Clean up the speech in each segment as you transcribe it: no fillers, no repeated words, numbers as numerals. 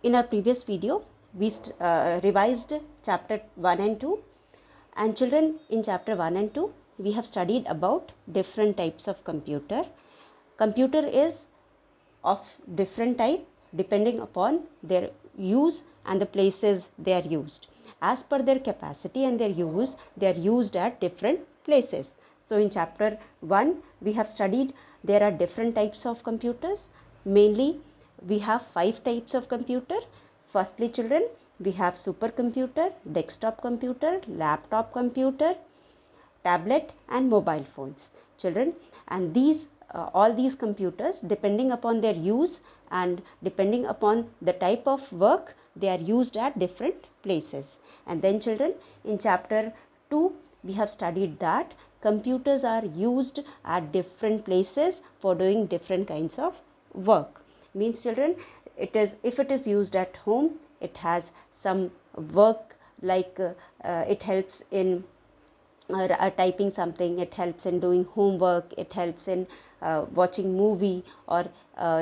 In our previous video, we revised chapter 1 and 2. And children, in chapter 1 and 2, we have studied about different types of computer. Computer is of different type depending upon their use and the places they are used. As per their capacity and their use, they are used at different places. So in chapter 1, we have studied there are different types of computers. Mainly, we have 5 types of computer. Firstly, children, we have supercomputer, desktop computer, laptop computer, tablet and mobile phones. Children, and these all these computers, depending upon their use and depending upon the type of work, they are used at different places. And then children, in chapter 2, we have studied that computers are used at different places for doing different kinds of work. Means children, it is, if it is used at home, it has some work like it helps in typing something, it helps in doing homework, it helps in watching movie or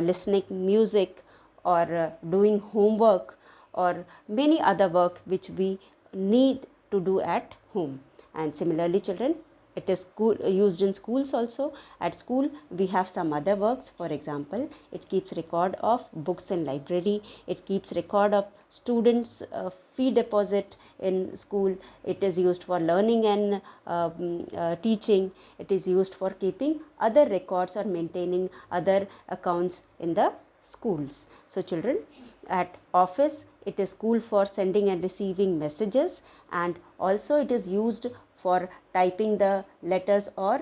listening music or doing homework or many other work which we need to do at home. And similarly children, it is used in schools also. At school we have some other works. For example, it keeps record of books in library, it keeps record of students fee deposit in school, it is used for learning and teaching, it is used for keeping other records or maintaining other accounts in the schools. So children, at office it is school for sending and receiving messages, and also it is used for typing the letters or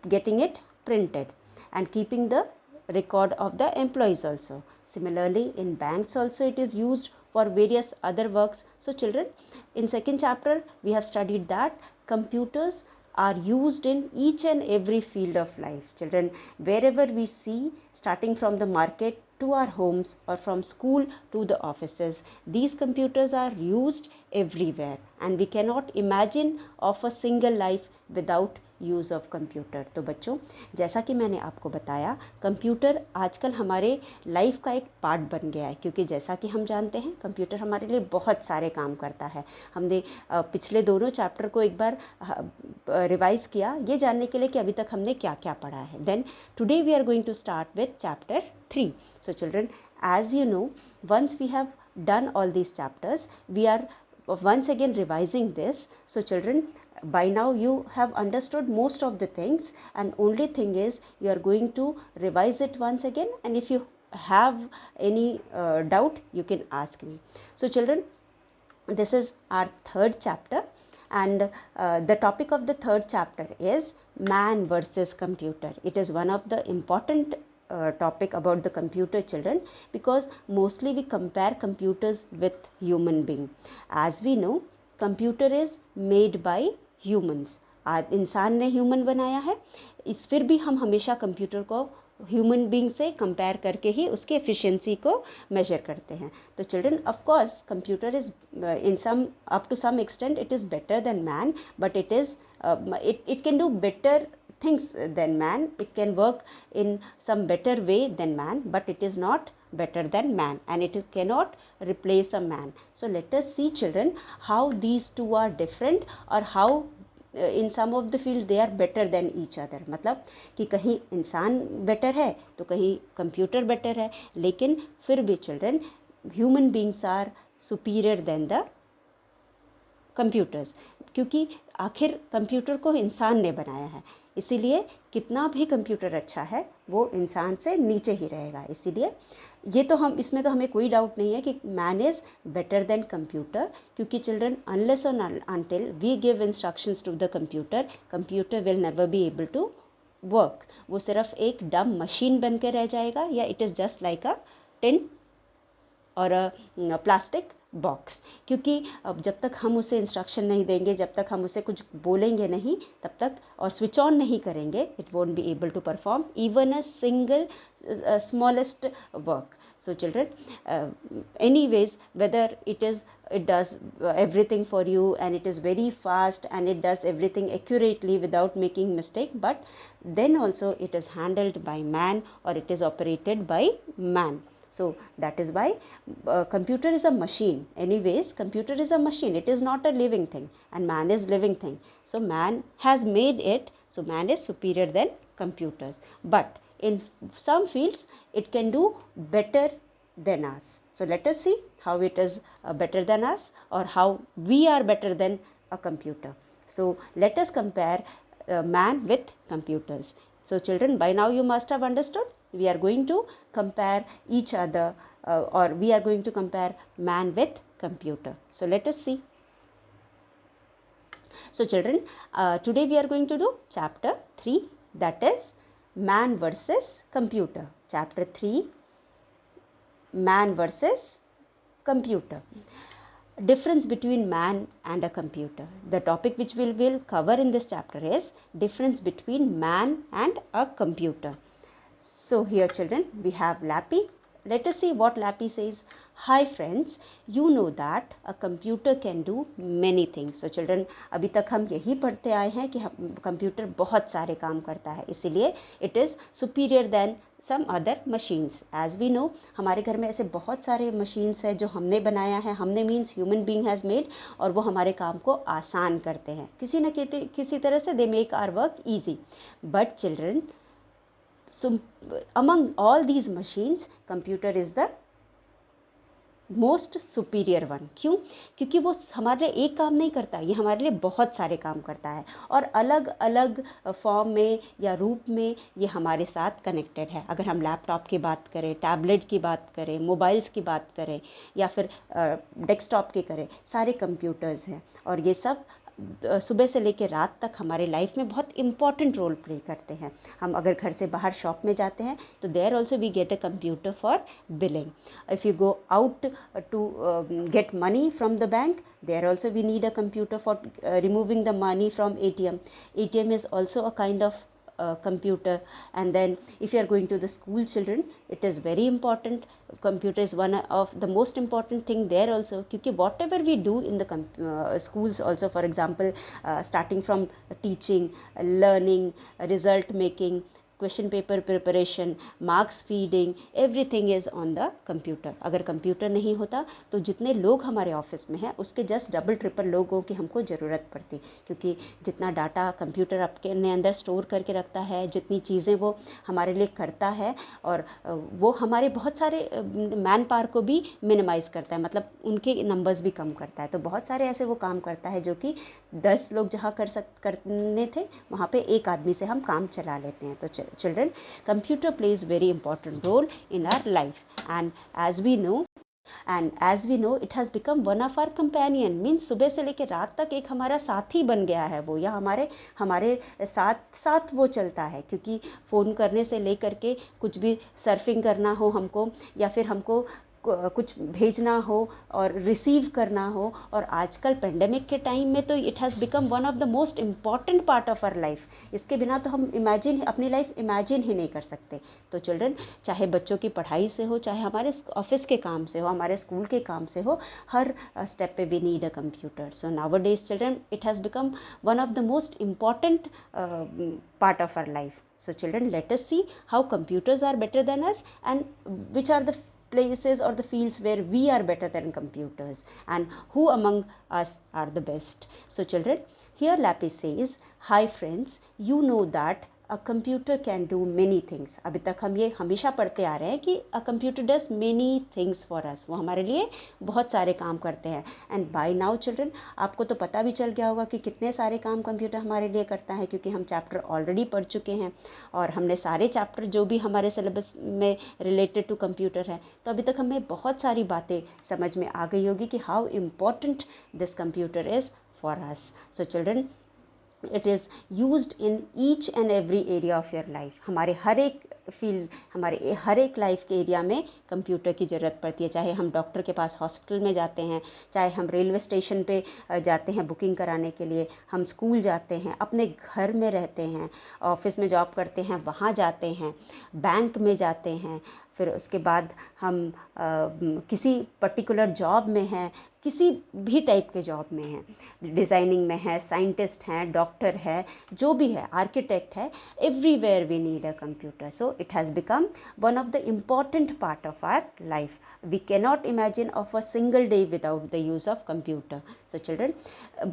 getting it printed and keeping the record of the employees also. Similarly, in banks also it is used for various other works. So children, in second chapter we have studied that computers are used in each and every field of life. Children, wherever we see, starting from the market to our homes or from school to the offices, these computers are used everywhere, and we cannot imagine of a single life without use of computer. तो बच्चों, जैसा कि मैंने आपको बताया, computer आजकल हमारे life का एक पार्ट बन गया है, क्योंकि जैसा कि हम जानते हैं कंप्यूटर हमारे लिए बहुत सारे काम करता है. हमने पिछले दोनों चैप्टर को एक बार रिवाइज़ किया ये जानने के लिए कि अभी तक हमने क्या क्या पढ़ा है. Then today we are going to start with chapter 3. So children, as you know, once we have done all these chapters, we are once again revising this. So children, by now you have understood most of the things, and only thing is you are going to revise it once again, and if you have any doubt you can ask me. So children, this is our third chapter, and the topic of the third chapter is man versus computer. It is one of the important topic about the computer, children, because mostly we compare computers with human being. As we know, computer is made by humans. आज इंसान ने human बनाया है, इस फिर भी हम हमेशा कंप्यूटर को ह्यूमन बींग से कंपेयर करके ही उसकी एफिशिएंसी को मेजर करते हैं. तो children, of course computer is in some up to some extent it is better than man, but it is it can do better things than man. It can work in some better way than man, but it is not better than man, and it cannot replace a man. So let us see children how these two are different, or how in some of the field they are better than each other. मतलब कि कहीं इंसान better है तो कहीं computer better है, लेकिन फिर भी children human beings are superior than the computers, क्योंकि आखिर कंप्यूटर को इंसान ने बनाया है, इसीलिए कितना भी कंप्यूटर अच्छा है वो इंसान से नीचे ही रहेगा. इसीलिए ये तो हम, इसमें तो हमें कोई डाउट नहीं है कि man is better than computer, क्योंकि चिल्ड्रन अनलेस और until we give instructions to the computer, computer will never be able to work. वो सिर्फ एक डम मशीन बन के रह जाएगा, या it is just like a tin और अ प्लास्टिक बॉक्स. क्योंकि अब जब तक हम उसे इंस्ट्रक्शन नहीं देंगे, जब तक हम उसे कुछ बोलेंगे नहीं, तब तक और स्विच ऑन नहीं करेंगे, it won't be able to perform even a single smallest work. So children, anyways, whether it does everything for you, and it is very fast, and it does everything accurately without making mistake, but then also it is handled by man, or it is operated by man. So that is why computer is a machine. Anyways, computer is a machine. It is not a living thing, and man is living thing. So man has made it. So man is superior than computers. But in some fields, it can do better than us. So let us see how it is better than us, or how we are better than a computer. So let us compare man with computers. So children, by now you must have understood. We are going to compare each other, or we are going to compare man with computer. So let us see. So children, today we are going to do chapter 3, that is man versus computer. Chapter 3, man versus computer. Difference between man and a computer. The topic which we will cover in this chapter is difference between man and a computer. So here children, we have Lappy. Let us see what Lappy says. Hi friends, you know that a computer can do many things. So children, अभी तक हम यही पढ़ते आए हैं कि computer बहुत सारे काम करता है, इसीलिए it is superior than some other machines. As we know, हमारे घर में ऐसे बहुत सारे machines हैं जो हमने बनाया है. हमने means human being has made, और वो हमारे काम को आसान करते हैं. किसी न किसी तरह से they make our work easy. But children, so among all these machines, computer is the most superior one. क्यों? क्योंकि वो हमारे लिए एक काम नहीं करता, ये हमारे लिए बहुत सारे काम करता है, और अलग अलग फॉर्म में या रूप में ये हमारे साथ कनेक्टेड है. अगर हम लैपटॉप की बात करें, टैबलेट की बात करें, मोबाइल्स की बात करें, या फिर डेस्कटॉप की करें, सारे कंप्यूटर्स हैं, और ये सब सुबह से लेकर रात तक हमारे लाइफ में बहुत इम्पॉर्टेंट रोल प्ले करते हैं. हम अगर घर से बाहर शॉप में जाते हैं तो there also we get a computer for billing. If you go out to get money from the bank, there also we need a computer for removing the money from ATM. ATM is also a kind of computer. And then if you are going to the school children, it is very important. Computer is one of the most important thing there also, क्योंकि whatever we do in the schools also, for example, starting from teaching, learning, result making, question paper preparation, marks feeding, everything is on the computer. अगर computer नहीं होता तो जितने लोग हमारे office में हैं उसके जस्ट डबल ट्रिपल लोगों की हमको ज़रूरत पड़ती, क्योंकि जितना डाटा कंप्यूटर अपने अंदर स्टोर करके रखता है, जितनी चीज़ें वो हमारे लिए करता है, और वो हमारे बहुत सारे मैन पावर को भी मिनिमाइज़ करता है, मतलब उनके नंबर्स भी कम करता है. तो बहुत सारे ऐसे वो काम करता है जो कि 10 लोग जहाँ करने थे वहाँ पे एक आदमी से हम काम चला लेते हैं. तो children, computer plays very important role in our life, and as we know it has become one of our companion. means सुबह से लेकर रात तक एक हमारा साथी बन गया है वो, या हमारे साथ वो चलता है, क्योंकि फ़ोन करने से लेकर के कुछ भी सर्फिंग करना हो हमको, या फिर हमको कुछ भेजना हो और रिसीव करना हो, और आजकल पेंडेमिक के टाइम में तो it has become one of the most important part of our life. इसके बिना तो हम अपनी लाइफ इमेजिन ही नहीं कर सकते. तो चिल्ड्रन, चाहे बच्चों की पढ़ाई से हो, चाहे हमारे ऑफिस के काम से हो, हमारे स्कूल के काम से हो, हर स्टेप पे we need a computer. So now days children, it has become one of the most important part of our life. So children, let us see how computers are better than us, and which are the places or the fields where we are better than computers, and who among us are the best. So children, here Lappy says, hi friends, you know that a computer can do many things. अभी तक हम ये हमेशा पढ़ते आ रहे हैं कि a computer does many things for us. वो हमारे लिए बहुत सारे काम करते हैं. And by now children, आपको तो पता भी चल गया होगा कि कितने सारे काम कंप्यूटर हमारे लिए करता है, क्योंकि हम चैप्टर ऑलरेडी पढ़ चुके हैं, और हमने सारे चैप्टर जो भी हमारे सिलेबस में रिलेटेड टू कंप्यूटर है, तो अभी तक हमें बहुत सारी बातें समझ में आ गई होगी कि how important this computer is for us. So children, it is used in each and every area of your life. हमारे हर एक फील्ड, हमारे हर एक लाइफ के एरिया में कंप्यूटर की ज़रूरत पड़ती है. चाहे हम डॉक्टर के पास हॉस्पिटल में जाते हैं, चाहे हम रेलवे स्टेशन पे जाते हैं बुकिंग कराने के लिए, हम स्कूल जाते हैं, अपने घर में रहते हैं, ऑफिस में जॉब करते हैं वहाँ जाते हैं, बैंक में जाते हैं, फिर उसके बाद हम किसी पर्टिकुलर जॉब में हैं, किसी भी टाइप के जॉब में हैं, डिज़ाइनिंग में है, साइंटिस्ट हैं, डॉक्टर है, जो भी है, आर्किटेक्ट है, everywhere we need a computer. So it has become one of the important part of our life. We cannot imagine of a single day without the use of computer. So children,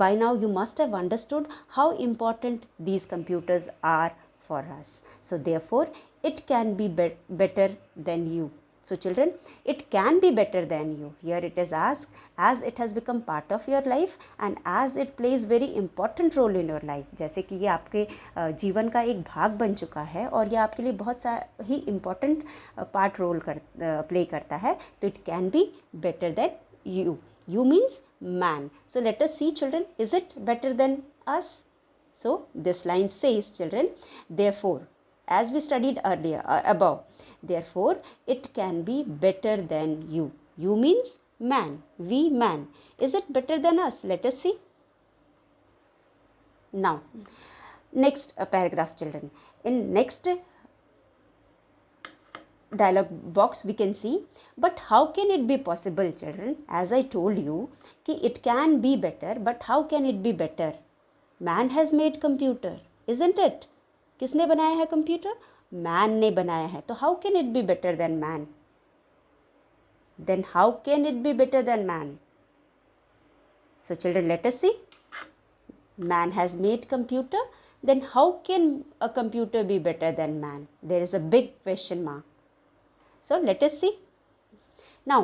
by now you must have understood how important these computers are for us. So therefore it can be better than you. So children, it can be better than you. Here it is asked, as it has become part of your life and as it plays very important role in your life. जैसे कि ये आपके जीवन का एक भाग बन चुका है और ये आपके लिए बहुत ही इम्पॉर्टेंट पार्ट रोल प्ले करता है, तो it can be better then you. You means man. So let us see children, is it better than us? So this line says children, therefore, as we studied earlier above, therefore it can be better than you. You means man, we man. Is it better than us? Let us see. Now next paragraph children. In next dialog box we can see, but how can it be possible children? As I told you कि it can be better, but how can it be better? Man has made computer, isn't it? किसने बनाया है computer? Man ने बनाया है. तो how can it be better than man? Then how can it be better than man? So children let us see. Man has made computer, then how can a computer be better than man? There is a big question mark. So let us see. Now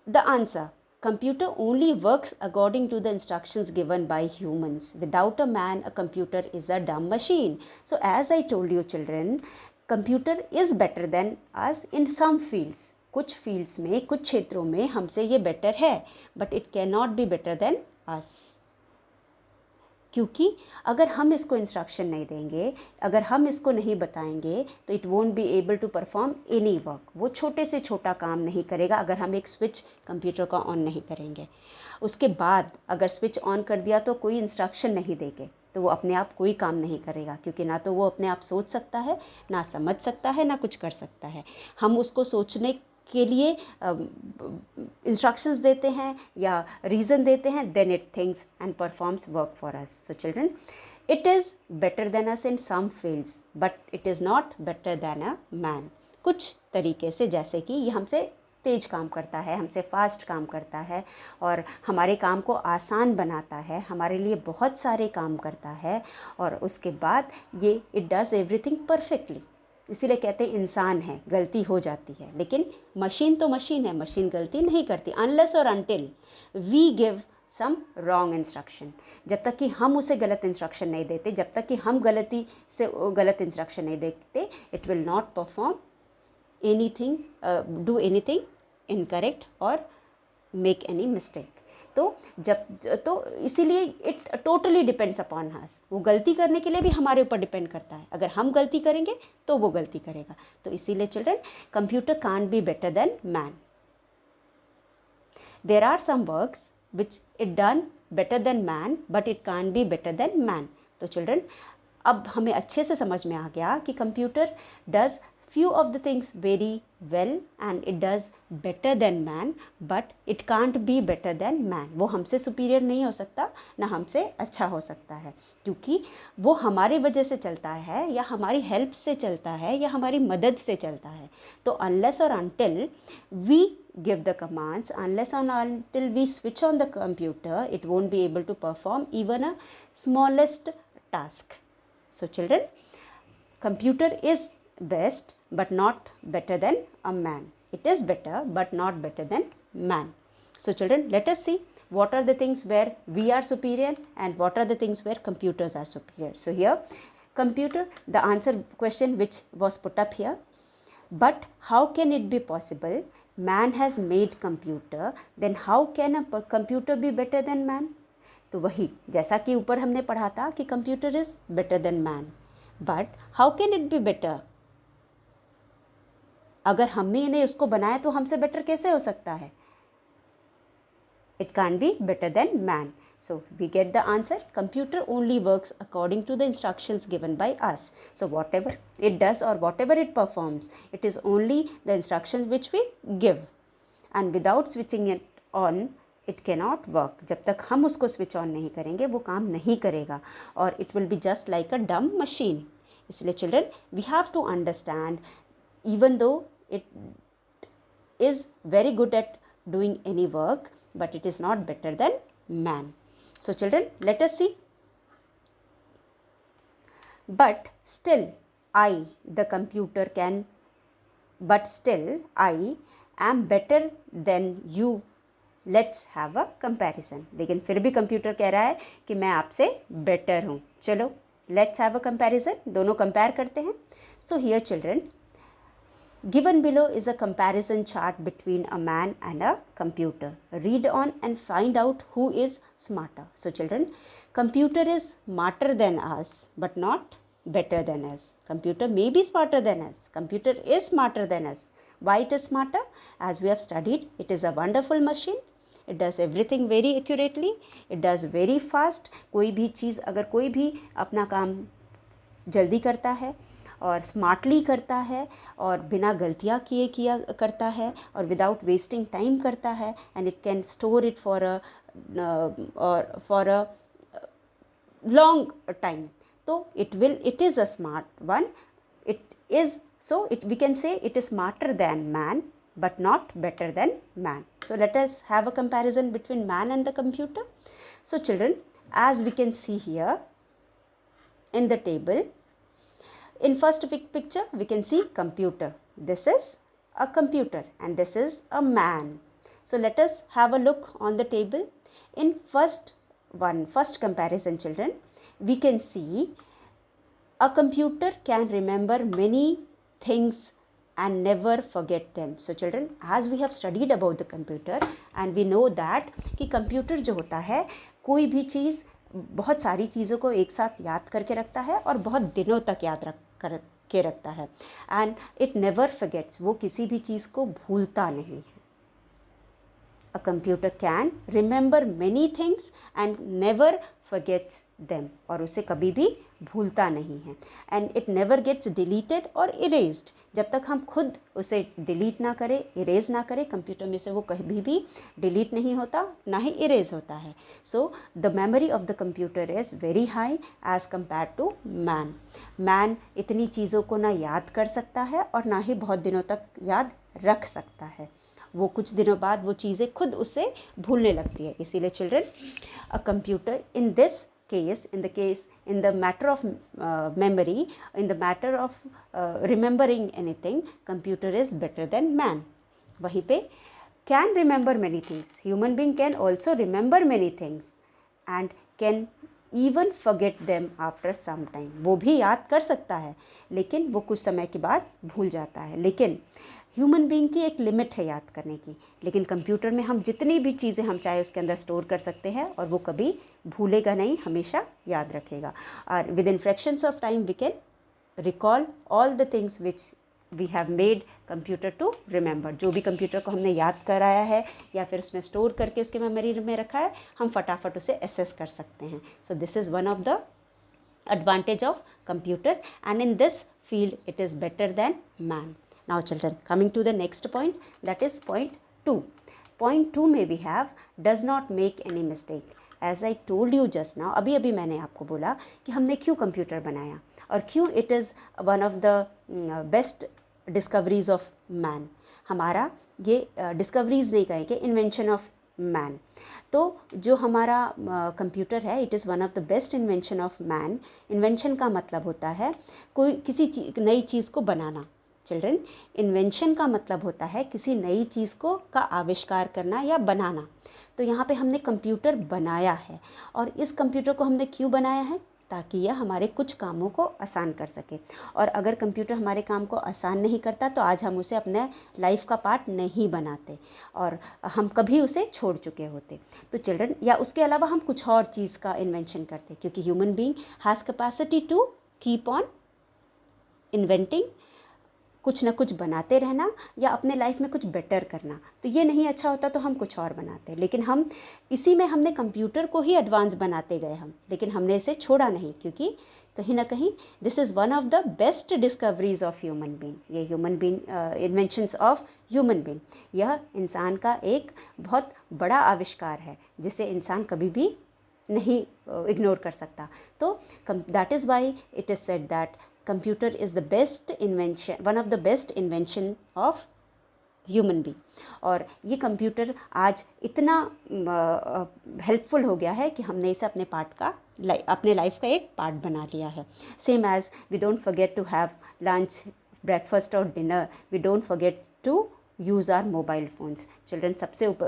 the answer, computer only works according to the instructions given by humans. Without a man, a computer is a dumb machine. So as I told you children, computer is better than us in some fields. कुछ fields में, कुछ क्षेत्रों में हमसे ये better है, but it cannot be better than us. क्योंकि अगर हम इसको इंस्ट्रक्शन नहीं देंगे, अगर हम इसको नहीं बताएंगे, तो it won't be able to perform any work. वो छोटे से छोटा काम नहीं करेगा अगर हम एक स्विच कंप्यूटर का ऑन नहीं करेंगे. उसके बाद अगर स्विच ऑन कर दिया तो कोई इंस्ट्रक्शन नहीं देंगे, तो वो अपने आप कोई काम नहीं करेगा, क्योंकि ना तो वो अपने आप सोच सकता है, ना समझ सकता है, ना कुछ कर सकता है. हम उसको सोचने के लिए इंस्ट्रक्शंस देते हैं या रीज़न देते हैं, then it thinks and performs work for us. So children, it is better than us in some fields, but it is not better than a man. कुछ तरीके से, जैसे कि ये हमसे तेज काम करता है, हमसे फास्ट काम करता है और हमारे काम को आसान बनाता है, हमारे लिए बहुत सारे काम करता है, और उसके बाद ये इट डज़ एवरीथिंग परफेक्टली. इसीलिए कहते हैं इंसान है, गलती हो जाती है, लेकिन मशीन तो मशीन है, मशीन गलती नहीं करती अनलेस और until we give some wrong instruction. जब तक कि हम उसे गलत इंस्ट्रक्शन नहीं देते, जब तक कि हम गलती से गलत इंस्ट्रक्शन नहीं देते, it will not perform anything, do anything incorrect और मेक एनी मिस्टेक. तो इसीलिए it totally depends upon us. वो गलती करने के लिए भी हमारे ऊपर डिपेंड करता है. अगर हम गलती करेंगे तो वो गलती करेगा. तो इसीलिए children, computer can't be better than man. There are some works which it done better than man, but it can't be better than man. तो चिल्ड्रन, अब हमें अच्छे से समझ में आ गया कि computer does few of the things very well and it does better than man, but it can't be better than man. वो हमसे superior नहीं हो सकता, ना हमसे अच्छा हो सकता है, क्योंकि वो हमारे वजह से चलता है या हमारी हेल्प से चलता है या हमारी मदद से चलता है. तो unless or until we give the commands, unless or until we switch on the computer, it won't be able to perform even a smallest task. So children, computer is best but not better than a man. It is better but not better than man. So children, let us see what are the things where we are superior and what are the things where computers are superior. So here, computer, the answer question which was put up here, but how can it be possible? Man has made computer, then how can a computer be better than man? तो वही जैसा कि ऊपर हमने पढ़ा था कि computer is better than man, but how can it be better? अगर हमने इन्हें उसको बनाया तो हमसे बेटर कैसे हो सकता है? It can't be better than man. So we get the answer, computer only works according to the instructions given by us. So whatever it does or whatever it performs, it is only the instructions which we give, and without switching it on it cannot work. जब तक हम उसको switch on नहीं करेंगे वो काम नहीं करेगा, और it will be just like a dumb machine. इसलिए children, we have to understand, even though it is very good at doing any work, but it is not better than man. So children, let us see. But still I, the computer can, but still I am better than you. Let's have a comparison. लेकिन फिर भी computer कह रहा है कि मैं आपसे better हूँ. चलो let's have a comparison. दोनों कंपेयर करते हैं. So here children, given below is a comparison chart between a man and a computer. Read on and find out who is smarter. So children, computer is smarter than us but not better than us. Computer may be smarter than us. Computer is smarter than us. Why it is smarter? As we have studied, it is a wonderful machine. It does everything very accurately. It does very fast. कोई भी चीज़, अगर कोई भी अपना काम जल्दी करता है और स्मार्टली करता है और बिना गलतियाँ किया करता है और विदाउट वेस्टिंग टाइम करता है, and it can store it for a long time. तो it is a smart one. It is, so we can say it is smarter than man but not better than man. So let us have a comparison between man and the computer. So children, as we can see here in the table, in first picture we can see computer. This is a computer and this is a man. So let us have a look on the table. In first comparison children, we can see a computer can remember many things and never forget them. So children, as we have studied about the computer and we know that कि computer जो होता है कोई भी चीज़, बहुत सारी चीज़ों को एक साथ याद करके रखता है और बहुत दिनों तक याद करके रखता है, एंड इट नेवर फॉरगेट्स, वो किसी भी चीज़ को भूलता नहीं है. A computer can remember many things and never forgets them, और उसे कभी भी भूलता नहीं है. And it never gets deleted और इरेज्ड. जब तक हम खुद उसे डिलीट ना करें, इरेज ना करें, कंप्यूटर में से वो कभी भी डिलीट नहीं होता, ना ही इरेज होता है. So the memory of the computer is very high as compare to man. Man इतनी चीज़ों को ना याद कर सकता है और ना ही बहुत दिनों तक याद रख सकता है. वो कुछ दिनों बाद वो चीज़ें खुद उसे भूलने लगती है. इसीलिए children, a computer in this case, in the matter of memory, in the matter of remembering anything, computer is better than man. वहीं पे can remember many things. Human being can also remember many things and can even forget them after some time. वो भी याद कर सकता है लेकिन वो कुछ समय के बाद भूल जाता है. लेकिन ह्यूमन बीइंग की एक लिमिट है याद करने की, लेकिन कंप्यूटर में हम जितनी भी चीज़ें हम चाहे उसके अंदर स्टोर कर सकते हैं और वो कभी भूलेगा नहीं, हमेशा याद रखेगा. और with in fractions of time we can recall all the things which we have made computer to remember. जो भी कंप्यूटर को हमने याद कराया है या फिर उसमें स्टोर करके उसके मेमोरी में रखा है, हम फटाफट उसे एसेस कर सकते हैं. सो this is one of the advantage of computer, and in this field it is better than man. Now children, coming to the next point, that is point 2. Point 2 में we have does not make any mistake. As I told you just now, अभी मैंने आपको बोला कि हमने क्यों computer बनाया और क्यों it is one of the best discoveries of man. हमारा ये discoveries नहीं कहेंगे, invention of man. तो जो हमारा कंप्यूटर है, it is one of the best invention of man. Invention का मतलब होता है कोई किसी नई चीज़ को बनाना. चिल्ड्रन, इन्वेंशन का मतलब होता है किसी नई चीज़ को का आविष्कार करना या बनाना. तो यहाँ पे हमने कंप्यूटर बनाया है, और इस कंप्यूटर को हमने क्यों बनाया है? ताकि यह हमारे कुछ कामों को आसान कर सके. और अगर कंप्यूटर हमारे काम को आसान नहीं करता तो आज हम उसे अपने लाइफ का पार्ट नहीं बनाते और हम कभी उसे छोड़ चुके होते. तो चिल्ड्रन, या उसके अलावा हम कुछ और चीज़ का इन्वेंशन करते, क्योंकि human being has capacity to keep on inventing कुछ ना कुछ बनाते रहना या अपने लाइफ में कुछ बेटर करना। तो ये नहीं अच्छा होता तो हम कुछ और बनाते, लेकिन हम इसी में हमने कंप्यूटर को ही एडवांस बनाते गए हम, लेकिन हमने इसे छोड़ा नहीं, क्योंकि कहीं ना कहीं this is one of the best discoveries of human being. ये human being inventions of human being, यह इंसान का एक बहुत बड़ा आविष्कार है जिसे इंसान कभी भी नहीं इग्नोर कर सकता। तो that is why it is said that computer is the best invention, one of the best invention of human being. और ये कंप्यूटर आज इतना हेल्पफुल हो गया है कि हमने इसे अपने पार्ट का अपने लाइफ का एक पार्ट बना लिया है। Same as we don't forget to have lunch, breakfast और dinner, we don't forget to use our mobile phones. Children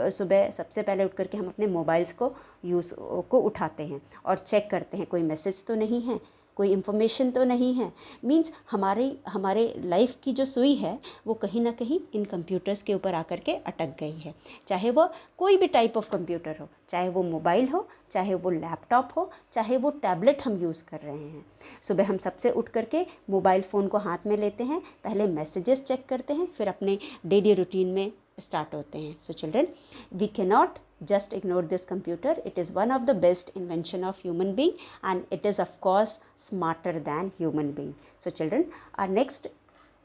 सुबह सबसे पहले उठ करके हम अपने मोबाइल्स को उठाते हैं और चेक करते हैं कोई मैसेज तो नहीं है, कोई इन्फॉर्मेशन तो नहीं है। मीन्स हमारे लाइफ की जो सुई है वो कहीं ना कहीं इन कंप्यूटर्स के ऊपर आकर के अटक गई है। चाहे वो कोई भी टाइप ऑफ कंप्यूटर हो, चाहे वो मोबाइल हो, चाहे वो लैपटॉप हो, चाहे वो टैबलेट हम यूज़ कर रहे हैं। सुबह हम सबसे उठ करके मोबाइल फ़ोन को हाथ में लेते हैं, पहले मैसेजेस चेक करते हैं, फिर अपने डेली रूटीन में स्टार्ट होते हैं। So children, we can not just ignore this computer. It is one of the best invention of human being, and it is of course smarter than human being. So children, our next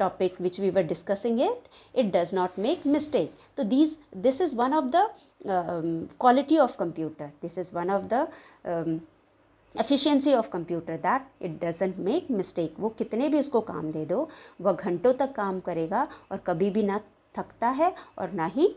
topic which we were discussing, it does not make mistake. So this is one of the quality of computer. This is one of the efficiency of computer, that it doesn't make mistake. वो कितने भी उसको काम दे दो, वह घंटों तक काम करेगा और कभी भी ना थकता है और ना ही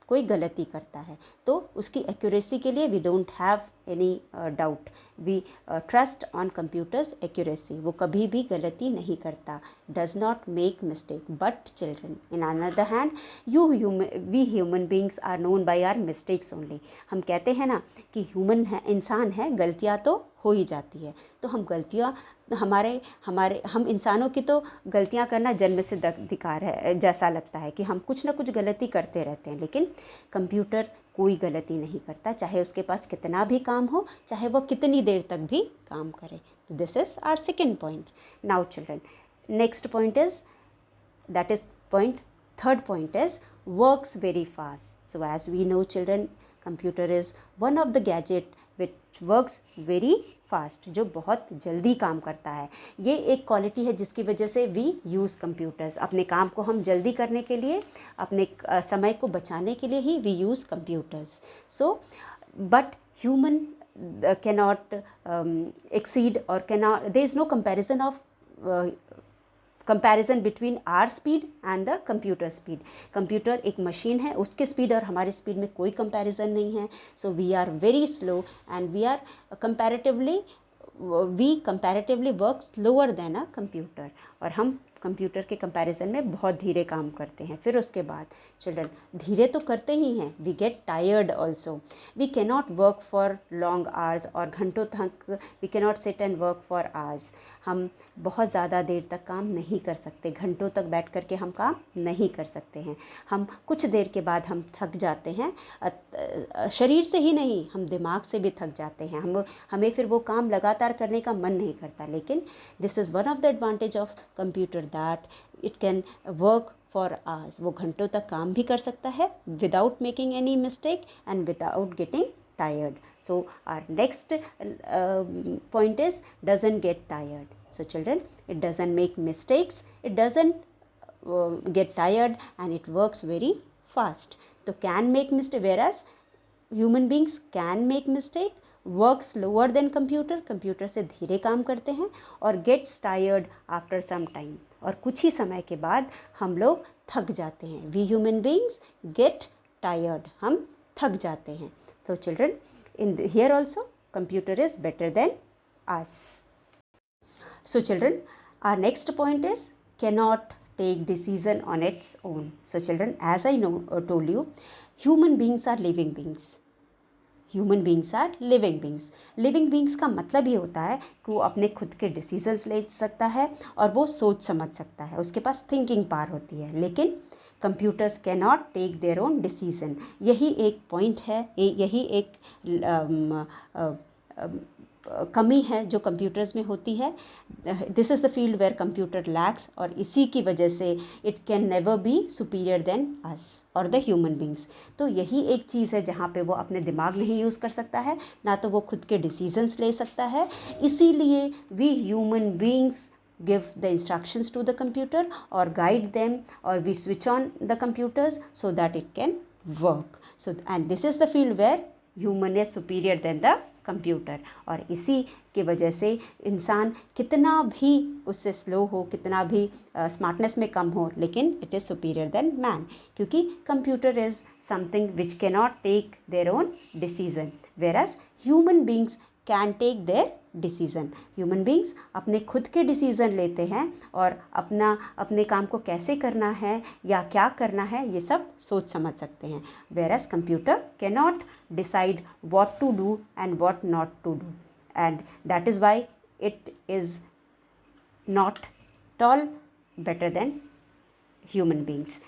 कोई गलती करता है। तो उसकी एक्यूरेसी के लिए we don't have any doubt, we trust on computers accuracy. वो कभी भी गलती नहीं करता, does not make mistake. But children, in another hand, we human beings are known by our mistakes only. हम कहते हैं ना कि ह्यूमन है, इंसान है, गलतियाँ तो हो ही जाती है। तो हम गलतियाँ हम इंसानों की तो गलतियां करना जन्म से अधिकार है जैसा लगता है कि हम कुछ ना कुछ गलती करते रहते हैं, लेकिन कंप्यूटर कोई गलती नहीं करता, चाहे उसके पास कितना भी काम हो, चाहे वो कितनी देर तक भी काम करे। तो this is our second point. Now children, next point is, that is point, third point is works very fast. So as we know children, computer is one of the gadget which works very fast, जो बहुत जल्दी काम करता है। ये एक quality है जिसकी वजह से वी यूज़ कंप्यूटर्स। अपने काम को हम जल्दी करने के लिए, अपने समय को बचाने के लिए ही we use computers. So but human cannot exceed or cannot, there is no comparison between our speed and the computer speed. Computer एक मशीन है, उसके स्पीड और हमारे स्पीड में कोई कंपैरिजन नहीं है। So we are very slow and we are comparatively work slower than a computer, और हम कंप्यूटर के कंपैरिजन में बहुत धीरे काम करते हैं। फिर उसके बाद चिल्ड्रन, धीरे तो करते ही हैं, we get tired also. We can not work for long hours, और घंटों तक we can not sit and work for hours. हम बहुत ज़्यादा देर तक काम नहीं कर सकते, घंटों तक बैठ कर के हम काम नहीं कर सकते हैं। हम कुछ देर के बाद हम थक जाते हैं, शरीर से ही नहीं, हम दिमाग से भी थक जाते हैं। हमें फिर वो काम लगातार करने का मन नहीं करता। लेकिन this is one of the advantage of computer, that it can work for hours. वो घंटों तक काम भी कर सकता है without making any mistake and without getting tired. So our next point is doesn't get tired. So children, it doesn't make mistakes, it doesn't get tired, and it works very fast. So can make mistake, whereas human beings can make mistake, work slower than computer, computer से धीरे काम करते हैं, और gets tired after some time, और कुछ ही समय के बाद हम लोग थक जाते हैं। We human beings get tired, हम थक जाते हैं। So children, here also computer is better than us. So children, our next point is cannot take decision on its own. So children, as I told you, human beings are living beings. Human beings are living beings. Living beings का मतलब ये होता है कि वो अपने खुद के डिसीजंस ले सकता है और वो सोच समझ सकता है, उसके पास थिंकिंग पावर होती है। लेकिन computers can not take their own decision. यही एक पॉइंट है, यही एक कमी है जो कंप्यूटर्स में होती है, this is the field where computer lacks, और इसी की वजह से it can never be superior than us और द ह्यूमन बींग्स। तो यही एक चीज़ है जहाँ पे वो अपने दिमाग नहीं यूज़ कर सकता है, ना तो वो खुद के डिसीजंस ले सकता है। इसीलिए we human beings give the instructions to the computer or guide them, or we switch on the computers so that it can work. So and this is the field where human is superior than the computer, और इसी की वजह से इंसान कितना भी उससे slow हो, कितना भी स्मार्टनेस में कम हो, लेकिन it is superior than man, क्योंकि computer is something which cannot take their own decision, whereas human beings can take their decision. Human beings अपने खुद के डिसीज़न लेते हैं और अपने काम को कैसे करना है या क्या करना है ये सब सोच समझ सकते हैं, whereas computer can not decide what to do and what not to do, and that is why it is not at all better than human beings.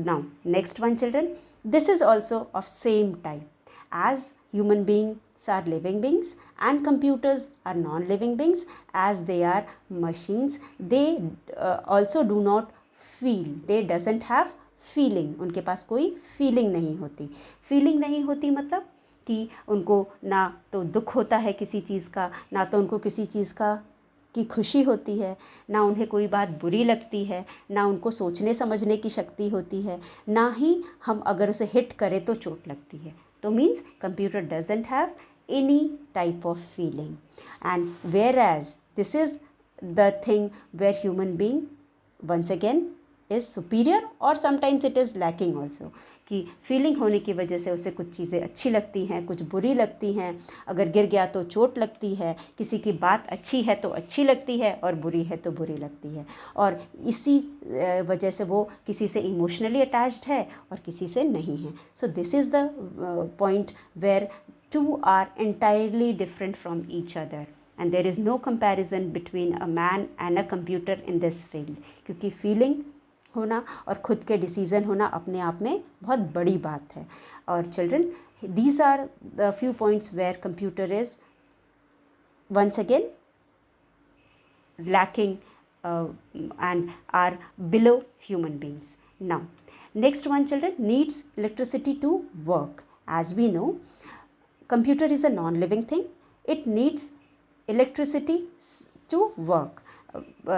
Now next one children, this is also of same type, as human beings are living beings and computers are non-living beings, as they are machines, they also do not feel, they doesn't have feeling, उनके पास कोई feeling नहीं होती। feeling नहीं होती मतलब कि उनको ना तो दुख होता है किसी चीज़ का, ना तो उनको किसी चीज़ का की खुशी होती है, ना उन्हें कोई बात बुरी लगती है, ना उनको सोचने समझने की शक्ति होती है, ना ही हम अगर उसे हिट करें तो चोट लगती है। तो means computer doesn't have any type of feeling, and whereas this is the thing where human being once again is superior, और sometimes it is lacking also, कि फीलिंग होने की वजह से उसे कुछ चीज़ें अच्छी लगती हैं, कुछ बुरी लगती हैं, अगर गिर गया तो चोट लगती है, किसी की बात अच्छी है तो अच्छी लगती है और बुरी है तो बुरी लगती है, और इसी वजह से वो किसी से इमोशनली अटैच्ड है और किसी से नहीं है। So this is the point where two are entirely different from each other, and there is no comparison between a man and a computer in this field, क्योंकि फीलिंग होना और खुद के डिसीज़न होना अपने आप में बहुत बड़ी बात है। और children, these are the few points where computer is once again lacking and are below human beings. Now next one children, needs electricity to work. As we know, computer is a non-living thing, it needs electricity to work,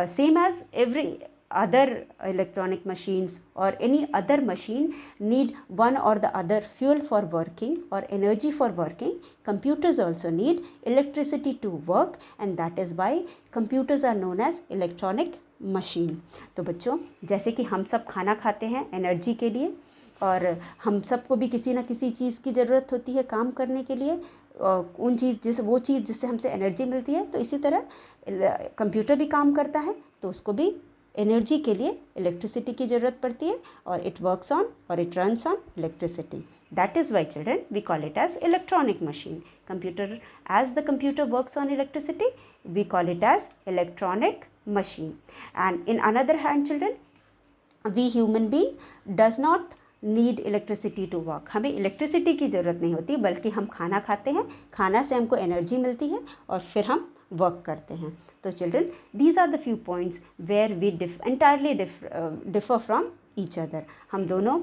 same as every other electronic machines or any other machine need one or the other fuel for working or energy for working. Computers also need electricity to work, and that is why computers are known as electronic machine. तो बच्चों, जैसे कि हम सब खाना खाते हैं energy के लिए, और हम सबको भी किसी ना किसी चीज़ की ज़रूरत होती है काम करने के लिए, वो चीज़ जिससे हमसे एनर्जी मिलती है, तो इसी तरह कंप्यूटर भी काम करता है, तो उसको भी एनर्जी के लिए इलेक्ट्रिसिटी की ज़रूरत पड़ती है, और इट वर्क्स ऑन और it runs on electricity. That is why children we call it as electronic machine. Computer, as the computer works on electricity, we call it as electronic machine. And in another hand children, we human being does not need electricity to work. हमें electricity की ज़रूरत नहीं होती, बल्कि हम खाना खाते हैं, खाना से हमको एनर्जी मिलती है और फिर हम वर्क करते हैं. तो children, these are the few points where we entirely differ from each other. हम दोनों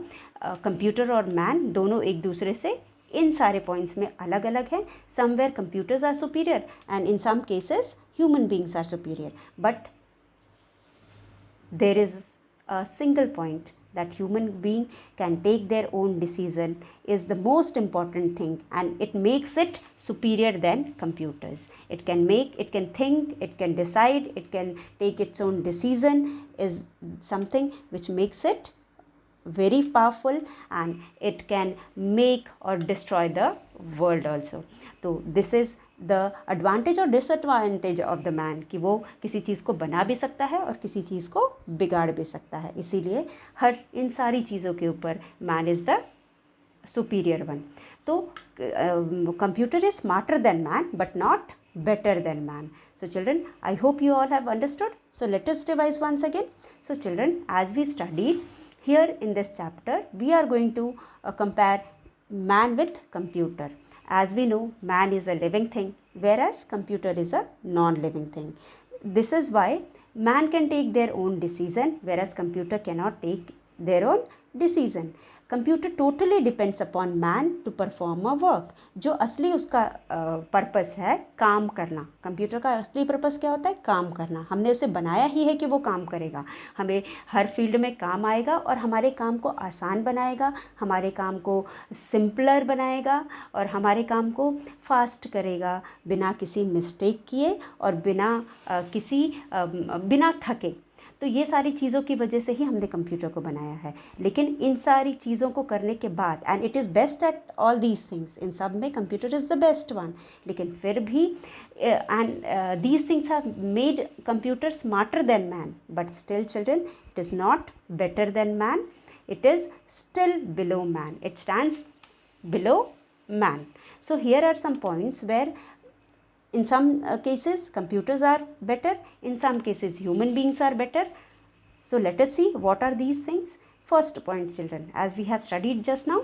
कंप्यूटर और मैन दोनों एक दूसरे से इन सारे पॉइंट्स में अलग अलग हैं. Somewhere computers are superior and in some cases human beings are superior, but there is a single point that human being can take their own decision is the most important thing, and it makes it superior than computers. It can think, it can decide, it can take its own decision, is something which makes it very powerful, and it can make or destroy the world also. So this is the advantage और disadvantage of the man, कि वो किसी चीज़ को बना भी सकता है और किसी चीज़ को बिगाड़ भी सकता है. इसीलिए हर इन सारी चीज़ों के ऊपर man is the superior one. तो computer is smarter than man but not better than man. So children, I hope you all have understood. So let us revise once again. So children, as we studied here in this chapter, we are going to compare man with computer. As we know, man is a living thing, whereas computer is a non-living thing. This is why man can take their own decision, whereas computer cannot take their own decision. Computer totally depends upon man to perform a work. जो असली उसका purpose है काम करना. Computer का असली purpose क्या होता है? काम करना. हमने उसे बनाया ही है कि वो काम करेगा, हमें हर फील्ड में काम आएगा और हमारे काम को आसान बनाएगा, हमारे काम को सिंपलर बनाएगा और हमारे काम को फास्ट करेगा बिना किसी मिस्टेक किए और बिना थके. तो ये सारी चीज़ों की वजह से ही हमने कंप्यूटर को बनाया है. लेकिन इन सारी चीज़ों को करने के बाद, and it is best at all these things, इन सब में computer is the best one, लेकिन फिर भी and these things have made computer smarter than man, but still children it is not better than man, it is still below man, it stands below man. So here are some points where in some cases computers are better, in some cases human beings are better. So let us see what are these things. First point, children, as we have studied just now,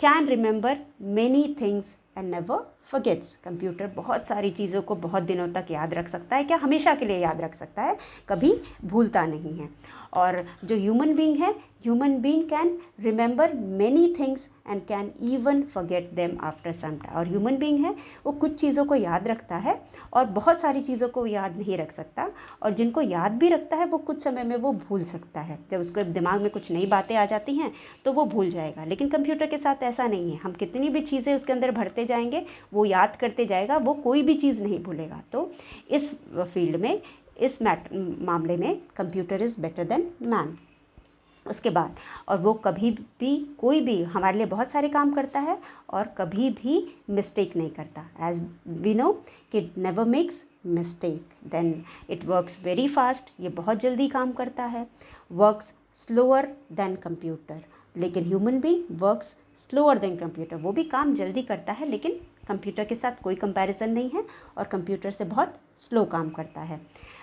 can remember many things and never forgets. Computer बहुत सारी चीज़ों को बहुत दिनों तक याद रख सकता है, क्या हमेशा के लिए याद रख सकता है, कभी भूलता नहीं है. और जो ह्यूमन बीइंग है, human being can remember many things and can even forget them after some time. और ह्यूमन बीइंग है वो कुछ चीज़ों को याद रखता है और बहुत सारी चीज़ों को याद नहीं रख सकता, और जिनको याद भी रखता है वो कुछ समय में वो भूल सकता है. जब उसके दिमाग में कुछ नई बातें आ जाती हैं तो वो भूल जाएगा. लेकिन कंप्यूटर के साथ ऐसा नहीं है, हम कितनी भी चीज़ें उसके अंदर भरते जाएंगे वो याद करते जाएगा, वो कोई भी चीज़ नहीं भूलेगा. तो इस फील्ड में, इस मामले में computer is better than man. उसके बाद, और वो कभी भी कोई भी हमारे लिए बहुत सारे काम करता है और कभी भी मिस्टेक नहीं करता. एज वी नो कि it never makes mistake. Then it works very fast, ये बहुत जल्दी काम करता है. वर्क्स स्लोअर देन कंप्यूटर, लेकिन human being works slower than computer. वो भी काम जल्दी करता है लेकिन कंप्यूटर के साथ कोई कंपैरिजन नहीं है और कंप्यूटर से बहुत स्लो काम करता है.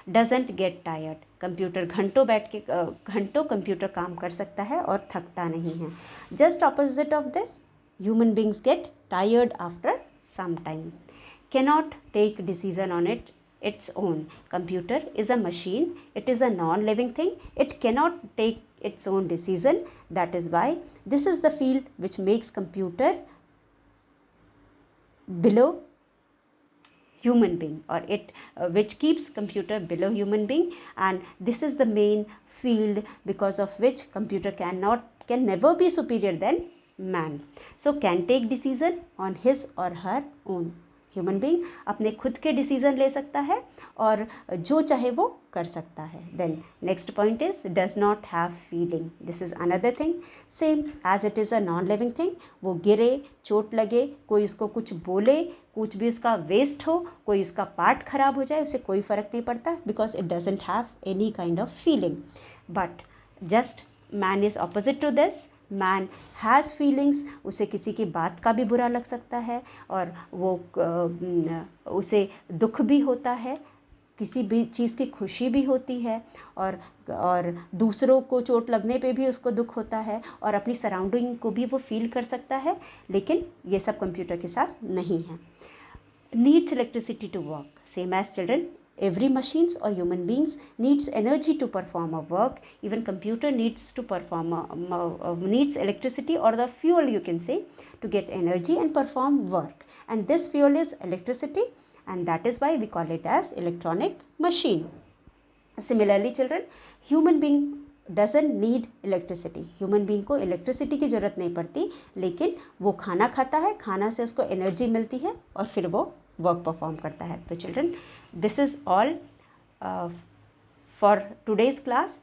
डजेंट गेट टायर्ड, कंप्यूटर घंटों कंप्यूटर काम कर सकता है और थकता नहीं है. Just opposite of this, human beings get tired after some time. Cannot take decision on its own. Computer is a machine, it is a non living thing, it cannot take its own decision. That is why this is the field which makes computer below human being, or it which keeps computer below human being, and this is the main field because of which computer can never be superior than man. So can take decision on his or her own. Human being अपने खुद के decision ले सकता है और जो चाहे वो कर सकता है. Then next point is does not have feeling. This is another thing. Same as it is a non living thing. वो गिरे, चोट लगे, कोई उसको कुछ बोले, कुछ भी उसका वेस्ट हो, कोई उसका पार्ट ख़राब हो जाए, उसे कोई फ़र्क नहीं पड़ता, because it doesn't have any kind of feeling. But just man is opposite to this. Man has feelings. उसे किसी की बात का भी बुरा लग सकता है और वो उसे दुख भी होता है, किसी भी चीज़ की खुशी भी होती है, और दूसरों को चोट लगने पे भी उसको दुख होता है, और अपनी सराउंडिंग को भी वो फील कर सकता है. लेकिन ये सब कंप्यूटर के साथ नहीं है. Needs electricity to work. Same as children, every machines or human beings needs energy to perform a work. Even computer needs to perform needs electricity, or the fuel you can say, to get energy and perform work, and this fuel is electricity, and that is why we call it as electronic machine. Similarly children, human being doesn't need electricity. Human being को electricity की ज़रूरत नहीं पड़ती, लेकिन वो खाना खाता है, खाना से उसको एनर्जी मिलती है और फिर वो वर्क परफॉर्म करता है. तो children, this is all for today's class.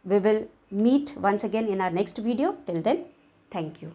We will meet once again in our next video. Till then, thank you.